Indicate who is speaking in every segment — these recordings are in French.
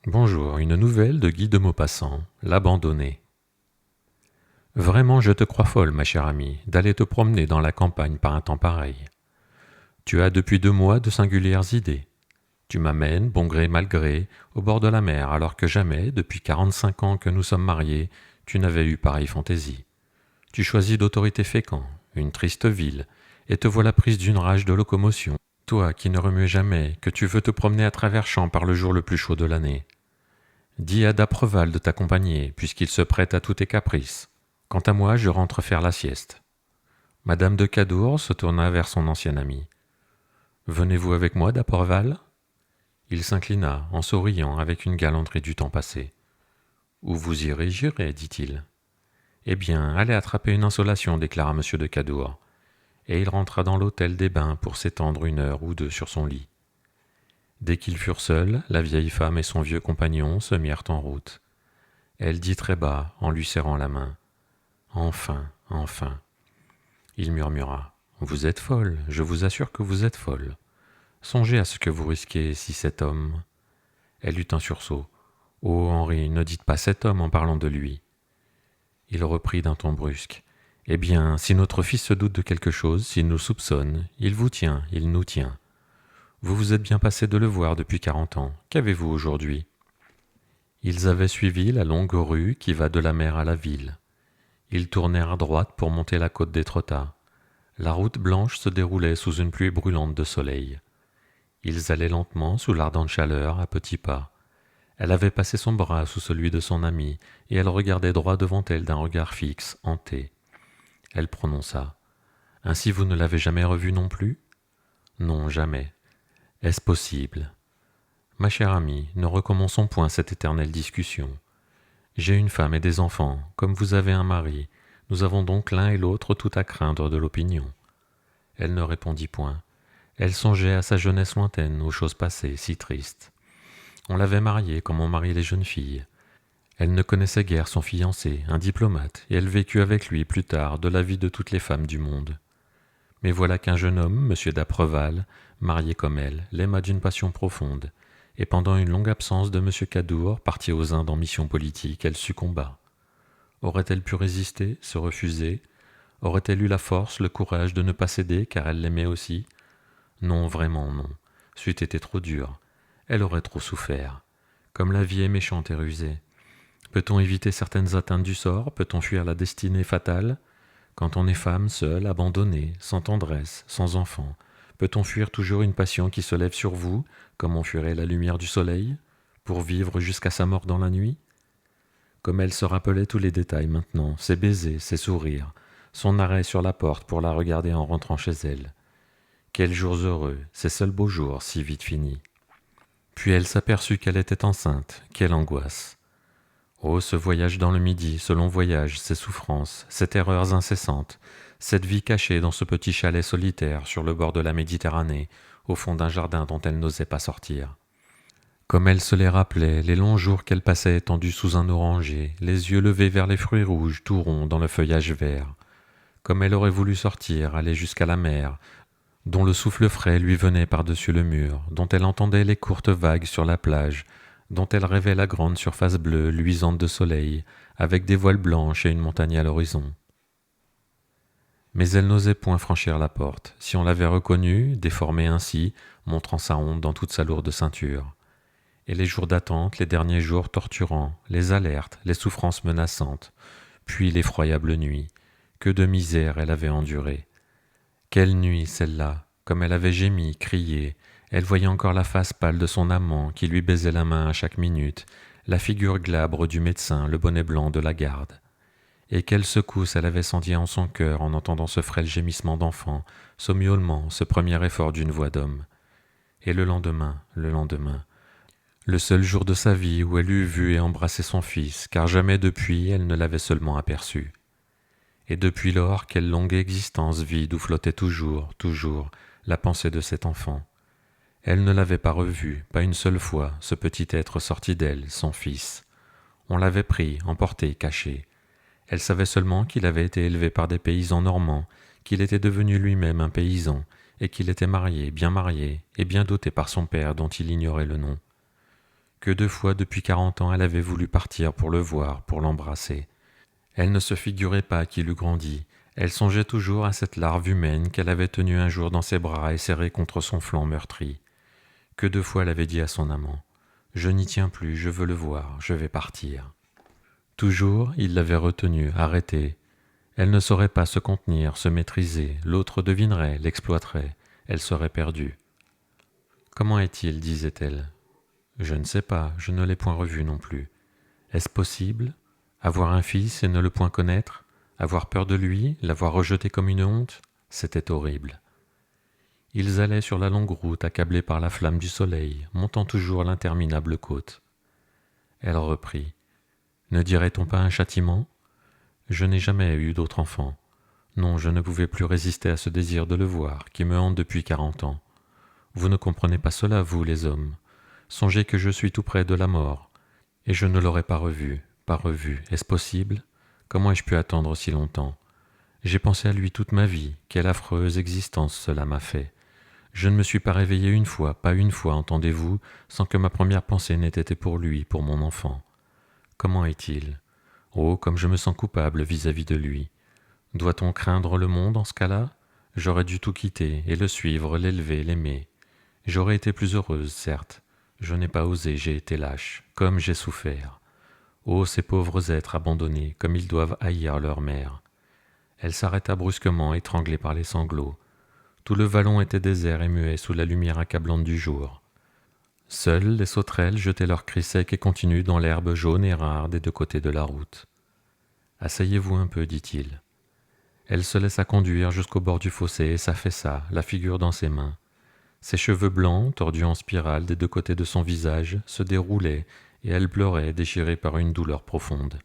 Speaker 1: Bonjour, une nouvelle de Guy de Maupassant, l'abandonné. Vraiment, je te crois folle, ma chère amie, d'aller te promener dans la campagne par un temps pareil. Tu as depuis 2 mois de singulières idées. Tu m'amènes, bon gré mal gré, au bord de la mer, alors que jamais, depuis 45 ans que nous sommes mariés, tu n'avais eu pareille fantaisie. Tu choisis d'autorité Fécamp, une triste ville, et te voilà prise d'une rage de locomotion. Toi qui ne remuais jamais, que tu veux te promener à travers champs par le jour le plus chaud de l'année. Dis à Dapreval de t'accompagner, puisqu'il se prête à tous tes caprices. Quant à moi, je rentre faire la sieste. Madame de Cadour se tourna vers son ancien ami. Venez-vous avec moi, Dapreval? Il s'inclina, en souriant, avec une galanterie du temps passé. Où vous irez, j'irai, dit-il. Eh bien, allez attraper une insolation, déclara M. de Cadour. Et il rentra dans l'hôtel des Bains pour s'étendre 1 heure ou 2 sur son lit. Dès qu'ils furent seuls, la vieille femme et son vieux compagnon se mirent en route. Elle dit très bas, en lui serrant la main. Enfin, enfin. Il murmura. Vous êtes folle, je vous assure que vous êtes folle. Songez à ce que vous risquez si cet homme. Elle eut un sursaut. Oh, Henri, ne dites pas cet homme en parlant de lui. Il reprit d'un ton brusque. Eh bien, si notre fils se doute de quelque chose, s'il nous soupçonne, il vous tient, il nous tient. Vous vous êtes bien passé de le voir depuis 40 ans. Qu'avez-vous aujourd'hui? Ils avaient suivi la longue rue qui va de la mer à la ville. Ils tournèrent à droite pour monter la côte d'Étretat. La route blanche se déroulait sous une pluie brûlante de soleil. Ils allaient lentement sous l'ardente chaleur, à petits pas. Elle avait passé son bras sous celui de son ami, et elle regardait droit devant elle d'un regard fixe, hanté. Elle prononça. « Ainsi vous ne l'avez jamais revu non plus ?»« Non, jamais. Est-ce possible ?»« Ma chère amie, ne recommençons point cette éternelle discussion. J'ai une femme et des enfants, comme vous avez un mari. Nous avons donc l'un et l'autre tout à craindre de l'opinion. » Elle ne répondit point. Elle songeait à sa jeunesse lointaine, aux choses passées, si tristes. On l'avait mariée comme on marie les jeunes filles. Elle ne connaissait guère son fiancé, un diplomate, et elle vécut avec lui plus tard de la vie de toutes les femmes du monde. Mais voilà qu'un jeune homme, M. d'Apreval, marié comme elle, l'aima d'une passion profonde, et pendant une longue absence de M. Cadour, parti aux Indes en mission politique, elle succomba. Aurait-elle pu résister, se refuser? Aurait-elle eu la force, le courage de ne pas céder, car elle l'aimait aussi? Non, vraiment non. C'eût été trop dur. Elle aurait trop souffert. Comme la vie est méchante et rusée. Peut-on éviter certaines atteintes du sort? Peut-on fuir la destinée fatale? Quand on est femme, seule, abandonnée, sans tendresse, sans enfant, peut-on fuir toujours une passion qui se lève sur vous, comme on fuirait la lumière du soleil, pour vivre jusqu'à sa mort dans la nuit? Comme elle se rappelait tous les détails maintenant, ses baisers, ses sourires, son arrêt sur la porte pour la regarder en rentrant chez elle. Quels jours heureux, ces seuls beaux jours si vite finis. Puis elle s'aperçut qu'elle était enceinte, quelle angoisse. Oh, ce voyage dans le Midi, ce long voyage, ces souffrances, ces terreurs incessantes, cette vie cachée dans ce petit chalet solitaire sur le bord de la Méditerranée, au fond d'un jardin dont elle n'osait pas sortir. Comme elle se les rappelait, les longs jours qu'elle passait étendue sous un oranger, les yeux levés vers les fruits rouges tout ronds dans le feuillage vert. Comme elle aurait voulu sortir, aller jusqu'à la mer, dont le souffle frais lui venait par-dessus le mur, dont elle entendait les courtes vagues sur la plage, dont elle rêvait la grande surface bleue, luisante de soleil, avec des voiles blanches et une montagne à l'horizon. Mais elle n'osait point franchir la porte, si on l'avait reconnue, déformée ainsi, montrant sa honte dans toute sa lourde ceinture. Et les jours d'attente, les derniers jours torturants, les alertes, les souffrances menaçantes, puis l'effroyable nuit, que de misère elle avait endurée. Quelle nuit, celle-là, comme elle avait gémi, crié, elle voyait encore la face pâle de son amant qui lui baisait la main à chaque minute, la figure glabre du médecin, le bonnet blanc de la garde. Et quelle secousse elle avait sentie en son cœur en entendant ce frêle gémissement d'enfant, ce miaulement, ce premier effort d'une voix d'homme. Et le lendemain, le seul jour de sa vie où elle eût vu et embrassé son fils, car jamais depuis elle ne l'avait seulement aperçu. Et depuis lors, quelle longue existence vide où flottait toujours, toujours, la pensée de cet enfant. Elle ne l'avait pas revu, pas une seule fois, ce petit être sorti d'elle, son fils. On l'avait pris, emporté, caché. Elle savait seulement qu'il avait été élevé par des paysans normands, qu'il était devenu lui-même un paysan, et qu'il était marié, et bien doté par son père dont il ignorait le nom. que 2 fois depuis 40 ans elle avait voulu partir pour le voir, pour l'embrasser. Elle ne se figurait pas qu'il eût grandi. Elle songeait toujours à cette larve humaine qu'elle avait tenue un jour dans ses bras et serrée contre son flanc meurtri. Que 2 fois elle avait dit à son amant « Je n'y tiens plus, je veux le voir, je vais partir ». Toujours il l'avait retenue, arrêtée. Elle ne saurait pas se contenir, se maîtriser, l'autre devinerait, l'exploiterait, elle serait perdue. « Comment est-il » disait-elle. « Je ne sais pas, je ne l'ai point revu non plus. Est-ce possible ? Avoir un fils et ne le point connaître ? Avoir peur de lui, l'avoir rejeté comme une honte ? C'était horrible. » Ils allaient sur la longue route accablés par la flamme du soleil, montant toujours l'interminable côte. Elle reprit. « Ne dirait-on pas un châtiment ? Je n'ai jamais eu d'autre enfant. Non, je ne pouvais plus résister à ce désir de le voir, qui me hante depuis 40 ans. Vous ne comprenez pas cela, vous, les hommes. Songez que je suis tout près de la mort, et je ne l'aurais pas revu. Est-ce possible ? Comment ai-je pu attendre si longtemps ? J'ai pensé à lui toute ma vie. Quelle affreuse existence cela m'a fait. Je ne me suis pas réveillé une fois, pas une fois, entendez-vous, sans que ma première pensée n'ait été pour lui, pour mon enfant. Comment est-il ? Oh, comme je me sens coupable vis-à-vis de lui. Doit-on craindre le monde en ce cas-là ? J'aurais dû tout quitter, et le suivre, l'élever, l'aimer. J'aurais été plus heureuse, certes. Je n'ai pas osé, j'ai été lâche, comme j'ai souffert. Oh, ces pauvres êtres abandonnés, comme ils doivent haïr leur mère. Elle s'arrêta brusquement, étranglée par les sanglots. Tout le vallon était désert et muet sous la lumière accablante du jour. Seules les sauterelles jetaient leurs cris secs et continus dans l'herbe jaune et rare des 2 côtés de la route. « Asseyez-vous un peu, dit-il. » Elle se laissa conduire jusqu'au bord du fossé et s'affaissa, la figure dans ses mains. Ses cheveux blancs, tordus en spirale des 2 côtés de son visage, se déroulaient et elle pleurait, déchirée par une douleur profonde.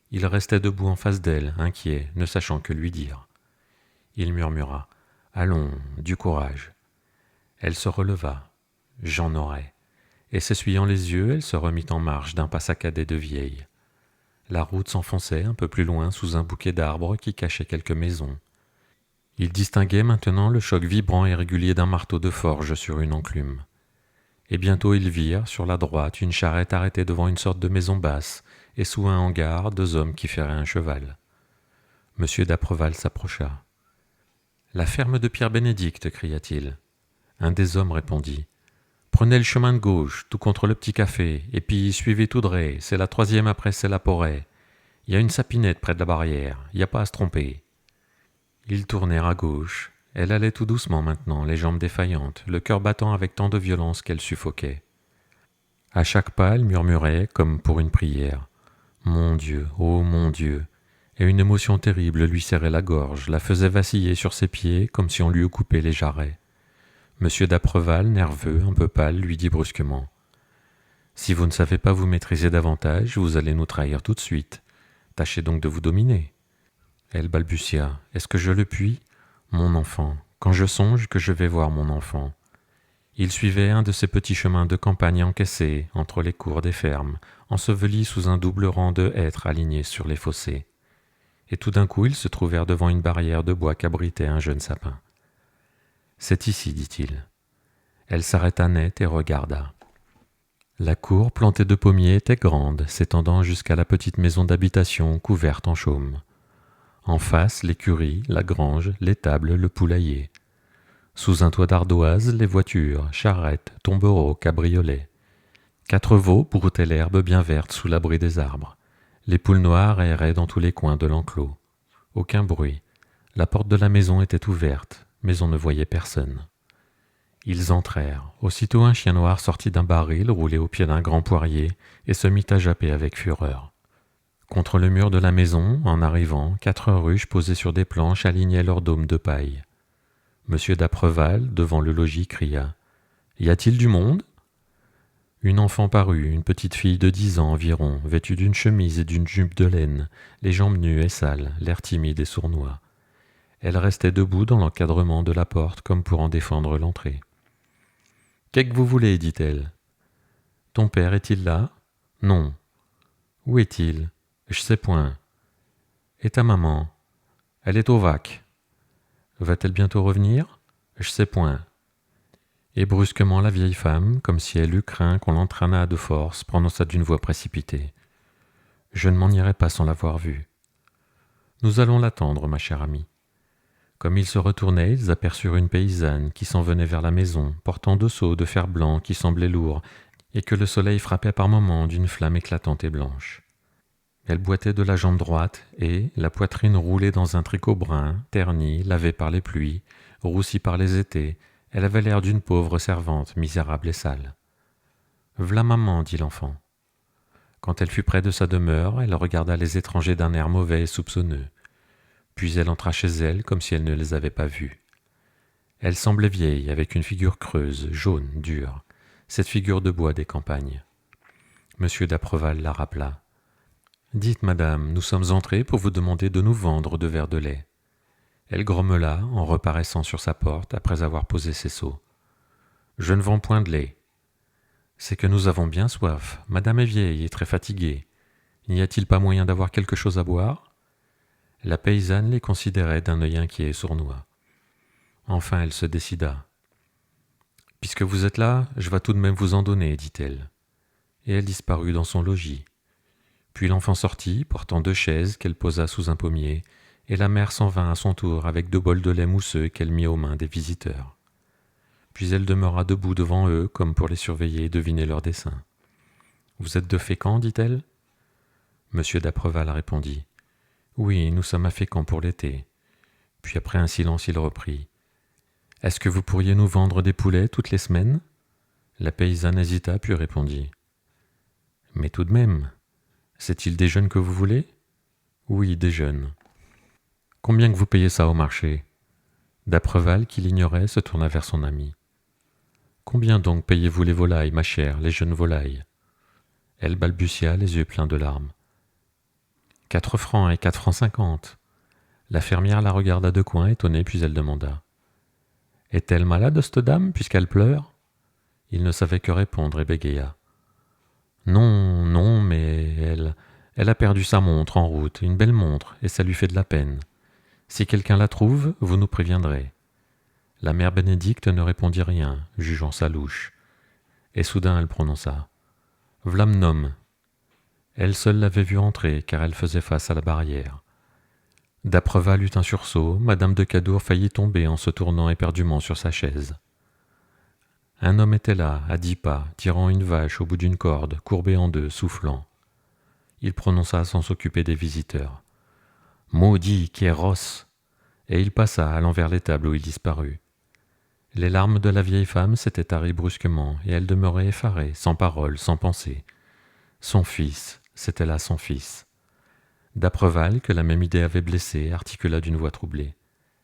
Speaker 1: Il restait debout en face d'elle, inquiet, ne sachant que lui dire. Il murmura « Allons, du courage !» Elle se releva. « J'en aurai !» Et s'essuyant les yeux, elle se remit en marche d'un pas saccadé de vieille. La route s'enfonçait un peu plus loin sous un bouquet d'arbres qui cachait quelques maisons. Il distinguait maintenant le choc vibrant et régulier d'un marteau de forge sur une enclume. Et bientôt ils virent, sur la droite, une charrette arrêtée devant une sorte de maison basse, et sous un hangar, 2 hommes qui ferraient un cheval. Monsieur d'Apreval s'approcha. « La ferme de Pierre Bénédicte » cria-t-il. Un des hommes répondit. « Prenez le chemin de gauche, tout contre le petit café, et puis suivez tout droit, c'est la 3e après c'est la Porée. Il y a une sapinette près de la barrière, il n'y a pas à se tromper. » Ils tournèrent à gauche. Elle allait tout doucement maintenant, les jambes défaillantes, le cœur battant avec tant de violence qu'elle suffoquait. À chaque pas, elle murmurait, comme pour une prière. « Mon Dieu, oh mon Dieu !» Et une émotion terrible lui serrait la gorge, la faisait vaciller sur ses pieds comme si on lui eût coupé les jarrets. Monsieur d'Apreval, nerveux, un peu pâle, lui dit brusquement. « Si vous ne savez pas vous maîtriser davantage, vous allez nous trahir tout de suite. Tâchez donc de vous dominer. » Elle balbutia. « Est-ce que je le puis ? Mon enfant, quand je songe que je vais voir mon enfant. » Il suivait un de ces petits chemins de campagne encaissés entre les cours des fermes, ensevelis sous un double rang de hêtres alignés sur les fossés. Et tout d'un coup, ils se trouvèrent devant une barrière de bois qu'abritait un jeune sapin. « C'est ici, dit-il. » Elle s'arrêta net et regarda. La cour plantée de pommiers était grande, s'étendant jusqu'à la petite maison d'habitation couverte en chaume. En face, l'écurie, la grange, l'étable, le poulailler. Sous un toit d'ardoise, les voitures, charrettes, tombereaux, cabriolets. 4 veaux broutaient l'herbe bien verte sous l'abri des arbres. Les poules noires erraient dans tous les coins de l'enclos. Aucun bruit. La porte de la maison était ouverte, mais on ne voyait personne. Ils entrèrent. Aussitôt un chien noir sortit d'un baril roulé au pied d'un grand poirier et se mit à japper avec fureur. Contre le mur de la maison, en arrivant, 4 ruches posées sur des planches alignaient leurs dômes de paille. Monsieur d'Apreval, devant le logis, cria « Y a-t-il du monde ?» Une enfant parut, une petite fille de 10 ans environ, vêtue d'une chemise et d'une jupe de laine, les jambes nues et sales, l'air timide et sournois. Elle restait debout dans l'encadrement de la porte comme pour en défendre l'entrée. « Qu'est-ce que vous voulez ?» dit-elle. « Ton père est-il là ?»« Non. »« Où est-il ?»« Je sais point. »« Et ta maman ?»« Elle est au vac. »« Va-t-elle bientôt revenir ? Je sais point. » Et brusquement la vieille femme, comme si elle eût craint qu'on l'entraînât de force, prononça d'une voix précipitée. « Je ne m'en irai pas sans l'avoir vue. »« Nous allons l'attendre, ma chère amie. » Comme ils se retournaient, ils aperçurent une paysanne qui s'en venait vers la maison, portant 2 seaux de fer blanc qui semblaient lourds et que le soleil frappait par moments d'une flamme éclatante et blanche. Elle boitait de la jambe droite et, la poitrine roulée dans un tricot brun, terni, lavé par les pluies, roussi par les étés, elle avait l'air d'une pauvre servante, misérable et sale. « V'là maman, dit l'enfant. Quand elle fut près de sa demeure, elle regarda les étrangers d'un air mauvais et soupçonneux. Puis elle entra chez elle comme si elle ne les avait pas vus. Elle semblait vieille, avec une figure creuse, jaune, dure, cette figure de bois des campagnes. Monsieur d'Apreval la rappela. « Dites, madame, nous sommes entrés pour vous demander de nous vendre 2 verres de lait. » Elle grommela en reparaissant sur sa porte après avoir posé ses seaux. « Je ne vends point de lait. »« C'est que nous avons bien soif. Madame est vieille et très fatiguée. N'y a-t-il pas moyen d'avoir quelque chose à boire ?» La paysanne les considérait d'un œil inquiet et sournois. Enfin, elle se décida. « Puisque vous êtes là, je vais tout de même vous en donner, dit-elle. » Et elle disparut dans son logis. Puis l'enfant sortit, portant 2 chaises qu'elle posa sous un pommier, et la mère s'en vint à son tour avec 2 bols de lait mousseux qu'elle mit aux mains des visiteurs. Puis elle demeura debout devant eux, comme pour les surveiller et deviner leurs desseins. « Vous êtes de Fécamp, dit-elle. » Monsieur d'Apreval répondit. « Oui, nous sommes à Fécamp pour l'été. » Puis après un silence, il reprit. « Est-ce que vous pourriez nous vendre des poulets toutes les semaines ?» La paysanne hésita, puis répondit. « Mais tout de même, c'est-il des jeunes que vous voulez ?»« Oui, des jeunes. »« Combien que vous payez ça au marché ?» D'Apreval, qui l'ignorait, se tourna vers son ami. « Combien donc payez-vous les volailles, ma chère, les jeunes volailles ?» Elle balbutia, les yeux pleins de larmes. « 4 francs et 4 francs 50. » La fermière la regarda de coin, étonnée, puis elle demanda. « Est-elle malade, cette dame, puisqu'elle pleure ?» Il ne savait que répondre et bégaya. « Non, non, mais elle a perdu sa montre en route, une belle montre, et ça lui fait de la peine. Si quelqu'un la trouve, vous nous préviendrez. » La mère Bénédicte ne répondit rien, jugeant sa louche. Et soudain elle prononça. « V'là m'nomme. » Elle seule l'avait vue entrer, car elle faisait face à la barrière. D'Apreval eut un sursaut, madame de Cadour faillit tomber en se tournant éperdument sur sa chaise. Un homme était là, à 10 pas, tirant une vache au bout d'une corde, courbée en 2, soufflant. Il prononça sans s'occuper des visiteurs. « Maudit, qui est rosse !» Et il passa, allant vers l'étable où il disparut. Les larmes de la vieille femme s'étaient taries brusquement, et elle demeurait effarée, sans parole, sans pensée. Son fils, c'était là son fils. D'Apreval, que la même idée avait blessé, articula d'une voix troublée.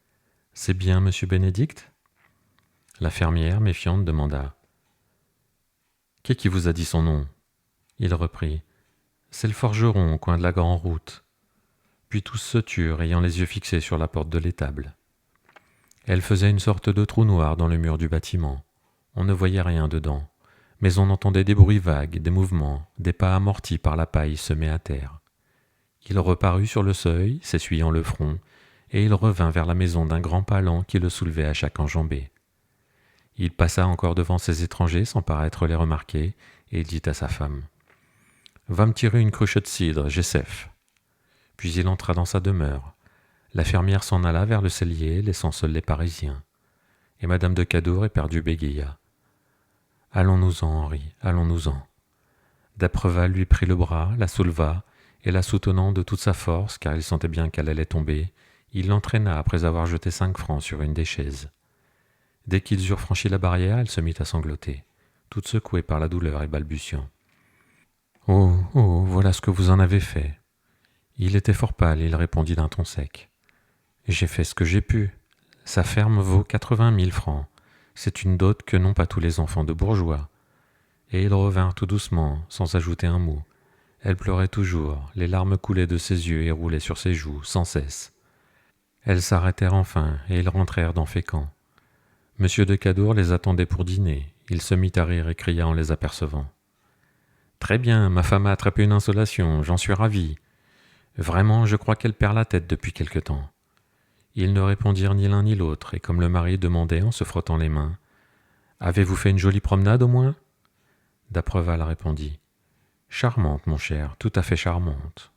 Speaker 1: « C'est bien monsieur Bénédicte ?» La fermière, méfiante, demanda. « Qui vous a dit son nom ?» Il reprit. « C'est le forgeron au coin de la grande route. » Puis tous se turent, ayant les yeux fixés sur la porte de l'étable. Elle faisait une sorte de trou noir dans le mur du bâtiment. On ne voyait rien dedans, mais on entendait des bruits vagues, des mouvements, des pas amortis par la paille semée à terre. Il reparut sur le seuil, s'essuyant le front, et il revint vers la maison d'un grand pas lent qui le soulevait à chaque enjambée. Il passa encore devant ces étrangers sans paraître les remarquer, et il dit à sa femme. « Va me tirer une cruche de cidre, j'ai soif. » Puis il entra dans sa demeure. La fermière s'en alla vers le cellier, laissant seuls les Parisiens. Et madame de Cadour, éperdue, bégaya. « Allons-nous-en, Henri, allons-nous-en. » D'Apreval lui prit le bras, la souleva, et la soutenant de toute sa force, car il sentait bien qu'elle allait tomber, il l'entraîna après avoir jeté 5 francs sur une des chaises. Dès qu'ils eurent franchi la barrière, elle se mit à sangloter, toute secouée par la douleur et balbutiant. « Oh, oh, voilà ce que vous en avez fait. » Il était fort pâle et il répondit d'un ton sec. « J'ai fait ce que j'ai pu. Sa ferme vaut 80 000 francs. C'est une dot que n'ont pas tous les enfants de bourgeois. » Et il revint tout doucement, sans ajouter un mot. Elle pleurait toujours, les larmes coulaient de ses yeux et roulaient sur ses joues, sans cesse. Elles s'arrêtèrent enfin, et ils rentrèrent dans Fécamp. Monsieur de Cadour les attendait pour dîner. Il se mit à rire et cria en les apercevant. « Très bien, ma femme a attrapé une insolation, j'en suis ravi. Vraiment, je crois qu'elle perd la tête depuis quelque temps. » Ils ne répondirent ni l'un ni l'autre, et comme le mari demandait en se frottant les mains, Avez-vous fait une jolie promenade au moins ? D'Apreval répondit. Charmante, mon cher, tout à fait charmante.